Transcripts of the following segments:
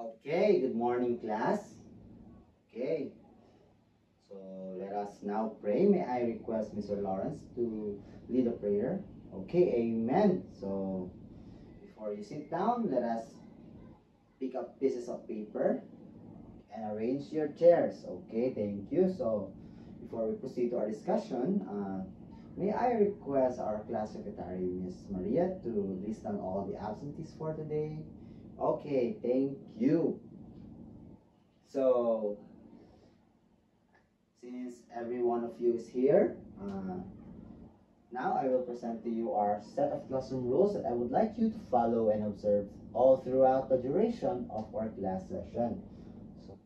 Okay, good morning, class. Okay, so let us now pray. May I request Mr. Lawrence to lead a prayer? Okay, amen. So, before you sit down, let us pick up pieces of paper and arrange your chairs. Okay, thank you. So, before we proceed to our discussion, may I request our class secretary, Miss Maria, to list down all the absentees for today? Okay, thank you. So, since every one of you is here, now I will present to you our set of classroom rules that I would like you to follow and observe all throughout the duration of our class session. So,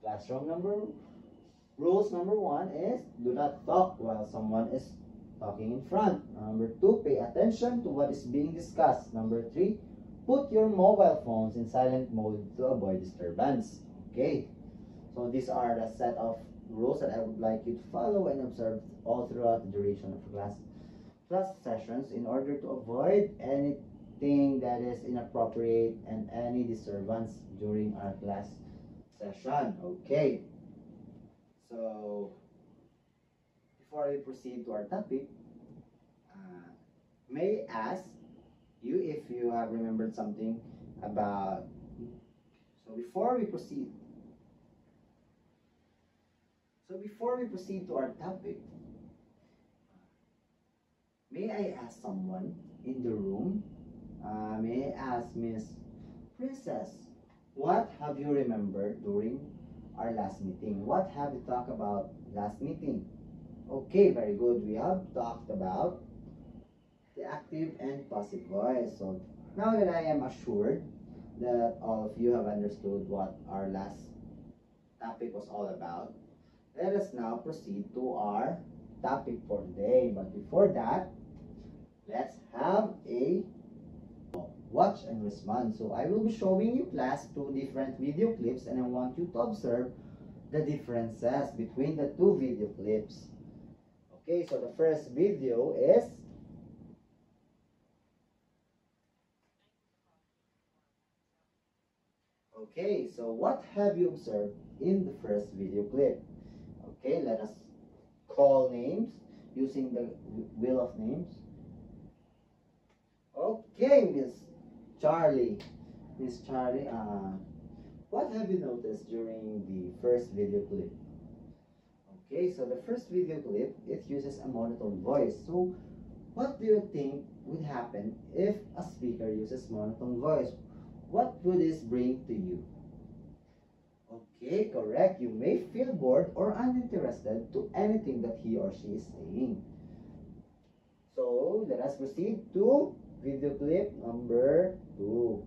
rules number 1 is do not talk while someone is talking in front. Number 2, pay attention to what is being discussed. Number 3, put your mobile phones in silent mode to avoid disturbance. Okay, so these are the set of rules that I would like you to follow and observe all throughout the duration of class sessions in order to avoid anything that is inappropriate and any disturbance during our class session. Okay, so before we proceed to our topic, may I ask you if you have remembered something about, so before we proceed to our topic, may I ask someone in the room, may I ask Miss Princess, what have you remembered during our last meeting? What have we talked about last meeting? Okay, very good. We have talked about the active and passive voice. So now that I am assured that all of you have understood what our last topic was all about, let us now proceed to our topic for today. But before that, let's have a watch and respond. So I will be showing you class 2 different video clips, and I want you to observe the differences between the 2 video clips. Okay, so the first video is okay, so what have you observed in the first video clip? Okay, let us call names using the wheel of names. Okay, Miss Charlie, what have you noticed during the first video clip? Okay, so the first video clip, it uses a monotone voice. So, what do you think would happen if a speaker uses monotone voice? What would this bring to you? Okay, correct. You may feel bored or uninterested to anything that he or she is saying. So, let us proceed to video clip number 2.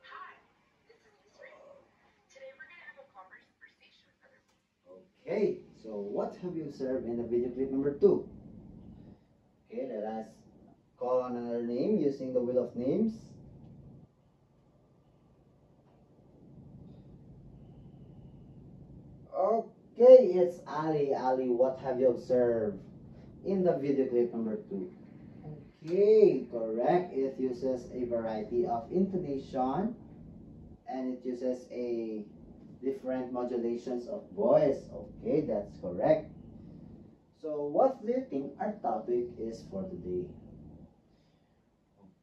Hi, this is Miss Ray. Today we're going to have a conversation with other people. Okay, so what have you observed in the video clip number 2? Okay, let us call another name using the wheel of names. Okay, it's Ali. Ali, what have you observed in the video clip number 2? Okay, correct. It uses a variety of intonation and it uses a different modulations of voice. Okay, that's correct. So what do you think our topic is for today?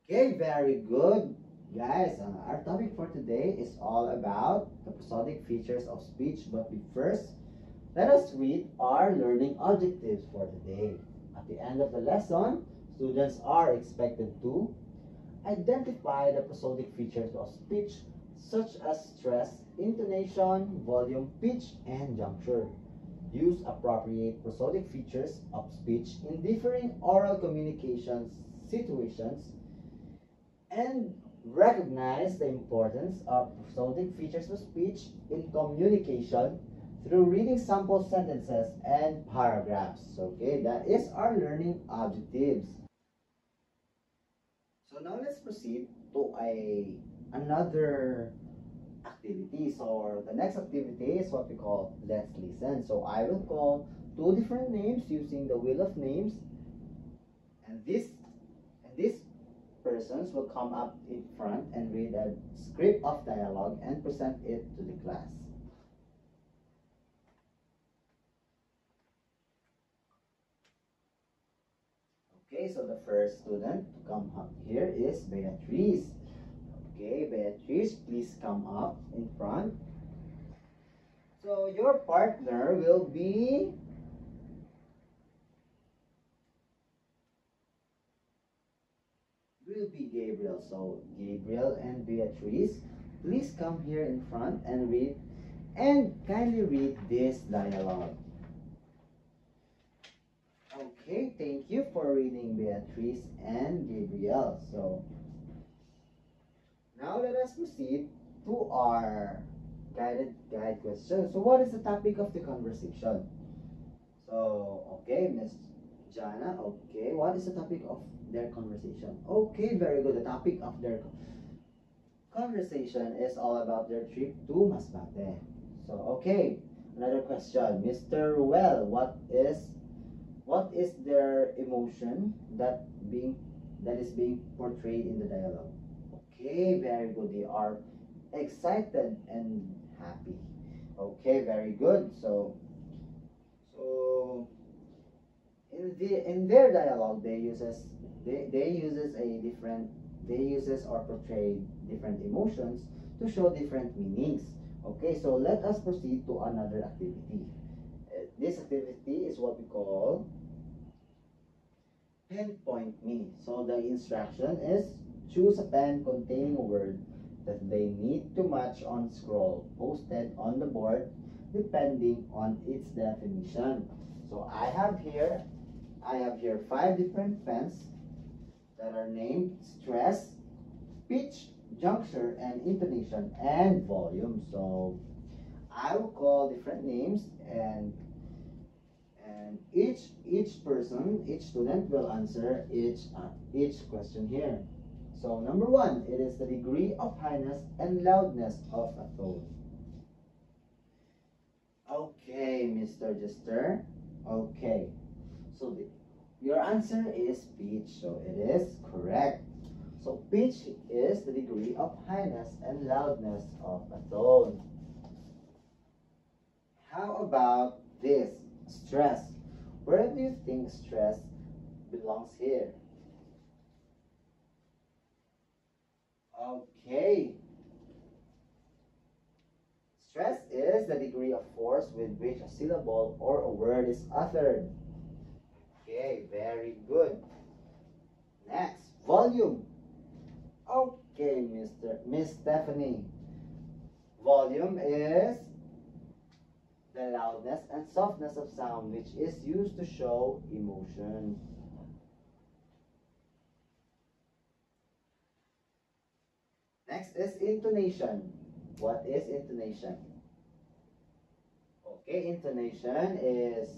Okay, very good. Guys, our topic for today is all about the prosodic features of speech. But first, let us read our learning objectives for today. At the end of the lesson, students are expected to identify the prosodic features of speech such as stress, intonation, volume, pitch, and juncture. Use appropriate prosodic features of speech in differing oral communications situations and recognize the importance of prosodic features of speech in communication through reading sample sentences and paragraphs. Okay, that is our learning objectives. So now let's proceed to another activity. So the next activity is what we call let's listen. So I will call 2 different names using the wheel of names, and this persons will come up in front and read a script of dialogue and present it to the class. Okay, so the first student to come up here is Beatrice. Okay, Beatrice, please come up in front. So your partner will be Gabriel. So Gabriel and Beatrice, please come here in front and kindly read this dialogue. Okay, thank you for reading, Beatrice and Gabriel. So now let us proceed to our guide question. So what is the topic of the conversation? So okay, Miss Jana, okay, what is the topic of their conversation? Okay, very good. The topic of their conversation is all about their trip to Masbate. So okay, another question, Mr. Ruel, what is their emotion that is being portrayed in the dialogue? Okay, very good. They are excited and happy. Okay, very good. So in their dialogue they uses or portray different emotions to show different meanings. Okay, so let us proceed to another activity. This activity is what we call pen point me. So the instruction is choose a pen containing a word that they need to match on scroll posted on the board depending on its definition. So I have here 5 different pens that are named stress, pitch, juncture, and intonation, and volume. So I will call different names, and each student will answer each question here. So number 1, it is the degree of highness and loudness of a tone. Okay, Mr. Jester. Okay, so your answer is pitch, so it is correct. So pitch is the degree of highness and loudness of a tone. How about this? Stress. Where do you think stress belongs here? Okay. Stress is the degree of force with which a syllable or a word is uttered. Okay, very good. Next, volume. Okay, Miss Stephanie. Volume is the loudness and softness of sound which is used to show emotion. Next is intonation. What is intonation? Okay, intonation is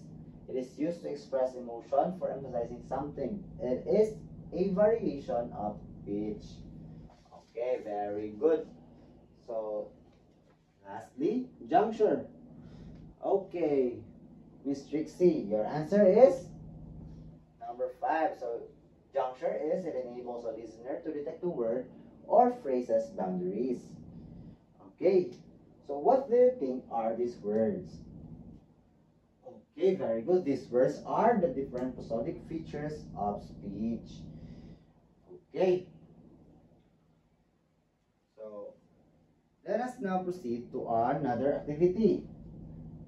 used to express emotion for emphasizing something. It is a variation of pitch. Okay, very good. So, lastly, juncture. Okay, Miss Trixie, your answer is number 5. So, juncture is it enables a listener to detect the word or phrase's boundaries. Okay, so what do you think are these words? Okay, very good. These words are the different prosodic features of speech. Okay. So, let us now proceed to another activity.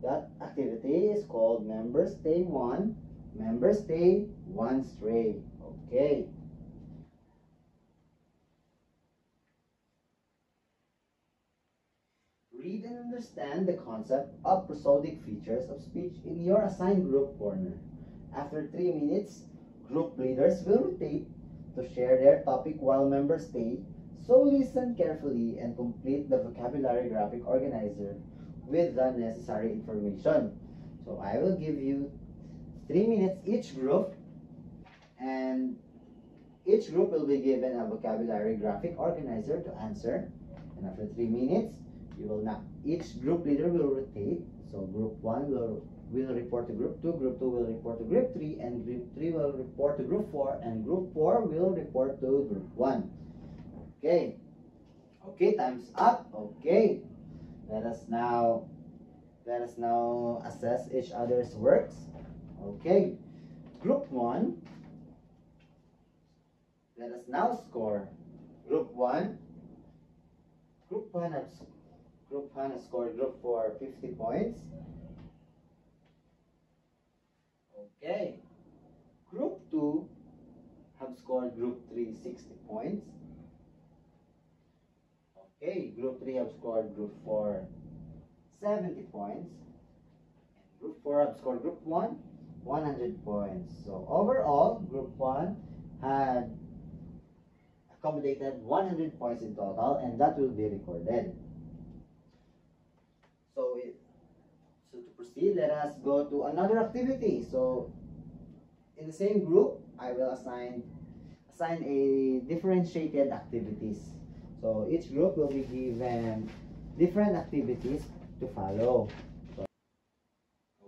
That activity is called Member Stay 1, Member Stay 1 Stray. Okay. Read and understand the concept of prosodic features of speech in your assigned group corner. After 3 minutes, group leaders will rotate to share their topic while members stay, so listen carefully and complete the vocabulary graphic organizer with the necessary information. So I will give you 3 minutes each group, and each group will be given a vocabulary graphic organizer to answer. And after 3 minutes, each group leader will rotate. So group 1 will will report to group 2, group 2 will report to group 3, and group 3 will report to group 4, and group 4 will report to group 1. Okay. Okay, time's up. Okay. Let us now assess each other's works. Okay. Group 1. Let us now score. Group 1. Group 1 has scored group 4 50 points. Okay. Group 2 have scored group 3 60 points. Okay, group 3 have scored group 4 70 points. And group 4 have scored group 1 100 points. So overall, group 1 had accommodated 100 points in total, and that will be recorded. So to proceed, let us go to another activity. So in the same group, I will assign a differentiated activities. So each group will be given different activities to follow. So,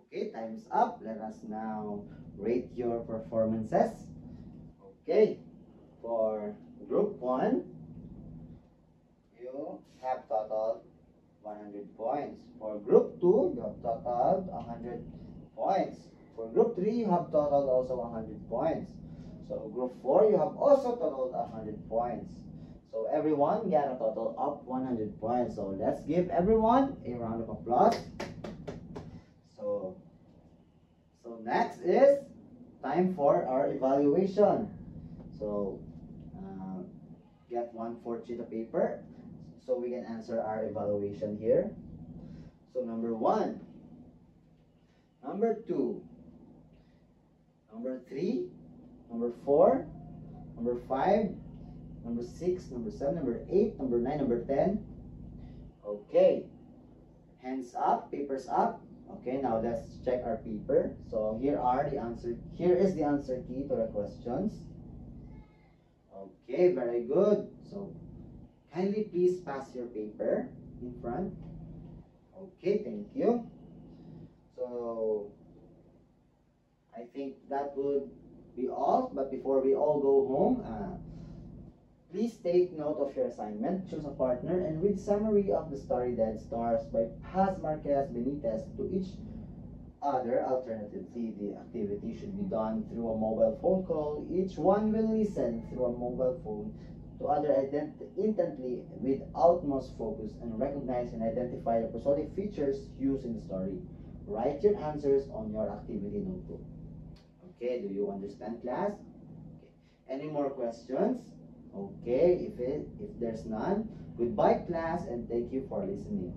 okay, time's up. Let us now rate your performances. Okay, for group 1, you have totaled 100 points. For group 2, you have totaled 100 points. For group 3, you have totaled also 100 points. So group 4, you have also totaled 100 points. So everyone got a total of 100 points. So let's give everyone a round of applause. So next is time for our evaluation. So get 1/4 sheet of paper so we can answer our evaluation here. So number 1, number 2, number 3, number 4, number 5, number 6, number 7, number 8, number 9, number 10. Okay, hands up, papers up. Okay, now let's check our paper. So here is the answer key to the questions. Okay, very good. So kindly please pass your paper in front. Okay, thank you. So I think that would be all. But before we all go home, please take note of your assignment, choose a partner, and read summary of the story Dead Stars by Paz Marquez Benitez to each other. Alternatively, the activity should be done through a mobile phone call. Each one will listen through a mobile phone to other intently with utmost focus and recognize and identify the episodic features used in the story. Write your answers on your activity notebook. Okay, do you understand, class? Okay. Any more questions? Okay, if there's none, goodbye class, and thank you for listening.